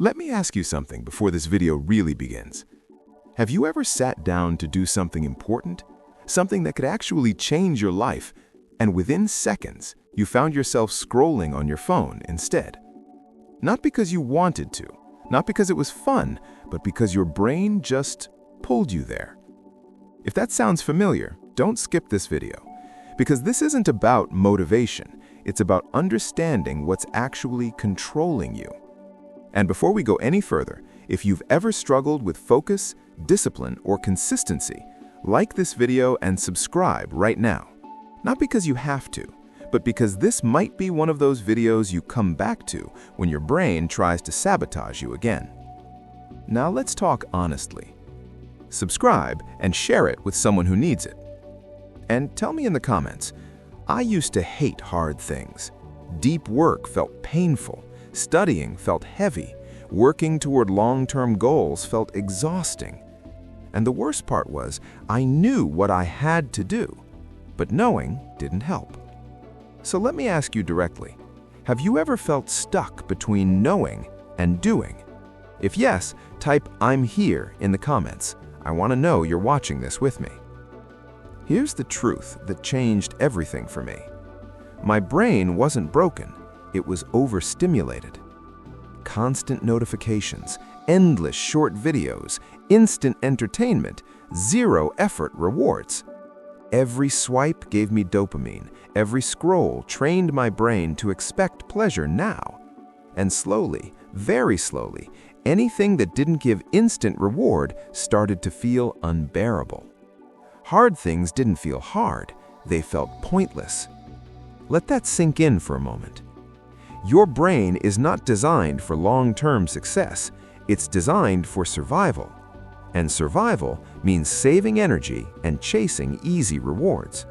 Let me ask you something before this video really begins. Have you ever sat down to do something important? Something that could actually change your life, and within seconds, you found yourself scrolling on your phone instead? Not because you wanted to, not because it was fun, but because your brain just pulled you there. If that sounds familiar, don't skip this video, because this isn't about motivation, it's about understanding what's actually controlling you. And before we go any further, if you've ever struggled with focus, discipline, or consistency, like this video and subscribe right now. Not because you have to, but because this might be one of those videos you come back to when your brain tries to sabotage you again. Now let's talk honestly. Subscribe and share it with someone who needs it. And tell me in the comments, I used to hate hard things. Deep work felt painful. Studying felt heavy. Working toward long-term goals felt exhausting. And the worst part was, I knew what I had to do, but knowing didn't help. So let me ask you directly, have you ever felt stuck between knowing and doing? If yes, type "I'm here" in the comments. I want to know you're watching this with me. Here's the truth that changed everything for me. My brain wasn't broken, it was overstimulated. Constant notifications, endless short videos, instant entertainment, zero effort rewards. Every swipe gave me dopamine. Every scroll trained my brain to expect pleasure now. And slowly, very slowly, anything that didn't give instant reward started to feel unbearable. Hard things didn't feel hard, they felt pointless. Let that sink in for a moment. Your brain is not designed for long-term success, it's designed for survival. And survival means saving energy and chasing easy rewards.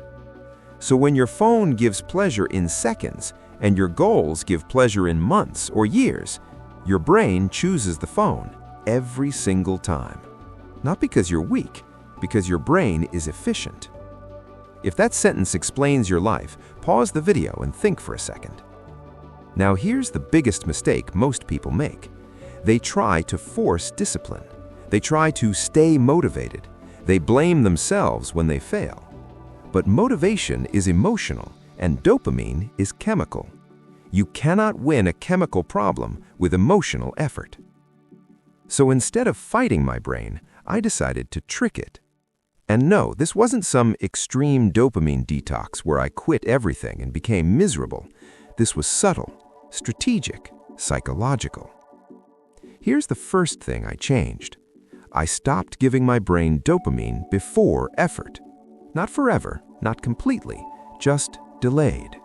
So when your phone gives pleasure in seconds and your goals give pleasure in months or years, your brain chooses the phone every single time. Not because you're weak, because your brain is efficient. If that sentence explains your life, pause the video and think for a second. Now here's the biggest mistake most people make. They try to force discipline. They try to stay motivated. They blame themselves when they fail. But motivation is emotional and dopamine is chemical. You cannot win a chemical problem with emotional effort. So instead of fighting my brain, I decided to trick it. And no, this wasn't some extreme dopamine detox where I quit everything and became miserable. This was subtle, strategic, psychological. Here's the first thing I changed. I stopped giving my brain dopamine before effort. Not forever, not completely, just delayed.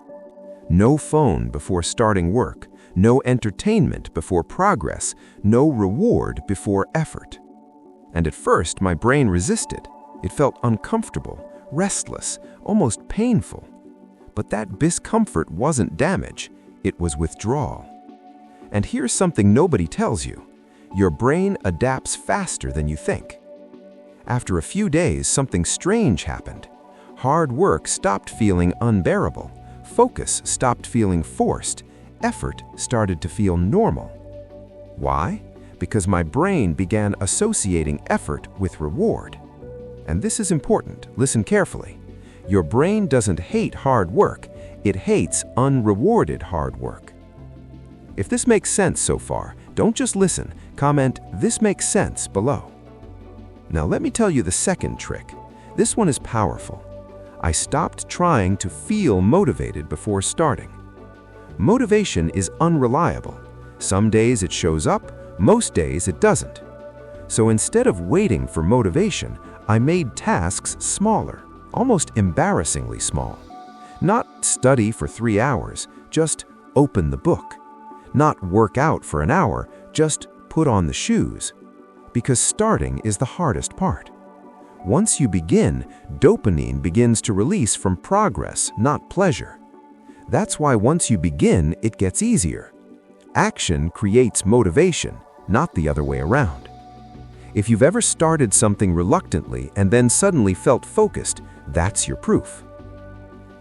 No phone before starting work, no entertainment before progress, no reward before effort. And at first, my brain resisted. It felt uncomfortable, restless, almost painful. But that discomfort wasn't damage, it was withdrawal. And here's something nobody tells you. Your brain adapts faster than you think. After a few days, something strange happened. Hard work stopped feeling unbearable. Focus stopped feeling forced. Effort started to feel normal. Why? Because my brain began associating effort with reward. And this is important. Listen carefully. Your brain doesn't hate hard work. It hates unrewarded hard work. If this makes sense so far, don't just listen. Comment, "This makes sense," below. Now let me tell you the second trick. This one is powerful. I stopped trying to feel motivated before starting. Motivation is unreliable. Some days it shows up, most days it doesn't. So instead of waiting for motivation, I made tasks smaller, almost embarrassingly small. Not study for 3 hours, just open the book. Not work out for an hour, just put on the shoes. Because starting is the hardest part. Once you begin, dopamine begins to release from progress, not pleasure. That's why once you begin, it gets easier. Action creates motivation, not the other way around. If you've ever started something reluctantly and then suddenly felt focused, that's your proof.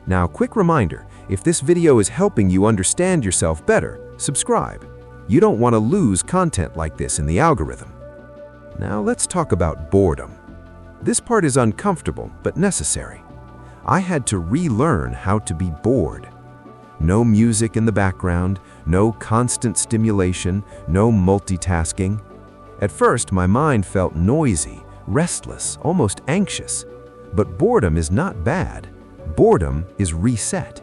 Now, quick reminder, if this video is helping you understand yourself better, subscribe. You don't want to lose content like this in the algorithm. Now let's talk about boredom. This part is uncomfortable but necessary. I had to relearn how to be bored. No music in the background, no constant stimulation, no multitasking. At first, my mind felt noisy, restless, almost anxious. But boredom is not bad. Boredom is reset.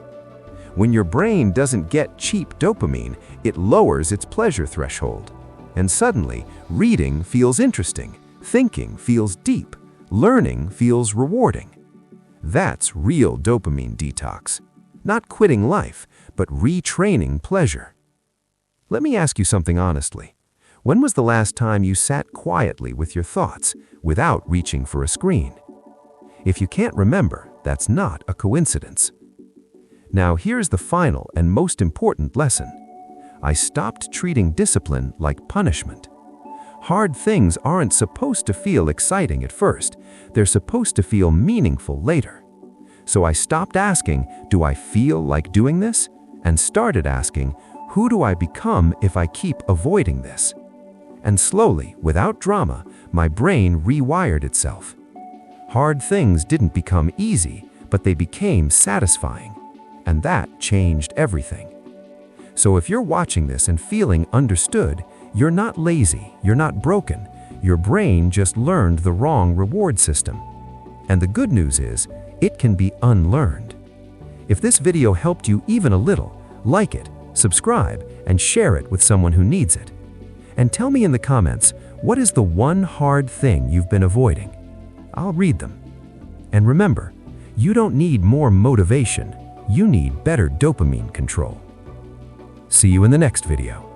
When your brain doesn't get cheap dopamine, it lowers its pleasure threshold. And suddenly, reading feels interesting, thinking feels deep, learning feels rewarding. That's real dopamine detox. Not quitting life, but retraining pleasure. Let me ask you something honestly. When was the last time you sat quietly with your thoughts without reaching for a screen? If you can't remember, that's not a coincidence. Now here's the final and most important lesson. I stopped treating discipline like punishment. Hard things aren't supposed to feel exciting at first. They're supposed to feel meaningful later. So I stopped asking, do I feel like doing this? And started asking, who do I become if I keep avoiding this? And slowly, without drama, my brain rewired itself. Hard things didn't become easy, but they became satisfying. And that changed everything. So if you're watching this and feeling understood, you're not lazy, you're not broken. Your brain just learned the wrong reward system. And the good news is, it can be unlearned. If this video helped you even a little, like it, subscribe, and share it with someone who needs it. And tell me in the comments, what is the one hard thing you've been avoiding? I'll read them. And remember, you don't need more motivation, you need better dopamine control. See you in the next video.